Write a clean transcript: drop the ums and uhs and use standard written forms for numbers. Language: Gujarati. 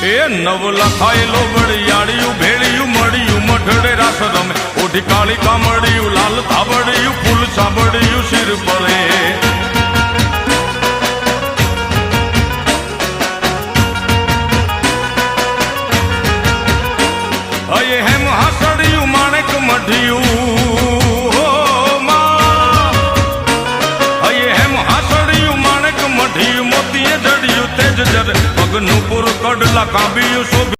એ નવ લખાયેલો વડિયાળિયું ભેળિયું મળ્યું મઢડે રાસ રમે ઓઢી કાળી કામડિયું લાલ ધાબડિયું ફૂલ સાંભળિયું શિર પરે અયે હેમ હાસડિયું માણેક મઢિયું અયે હેમ હાસડિયું માણેક મઢિયું મોતીએ જડિયું તેજ જર પગનું પૂર કડલા કાંબિયું શોભ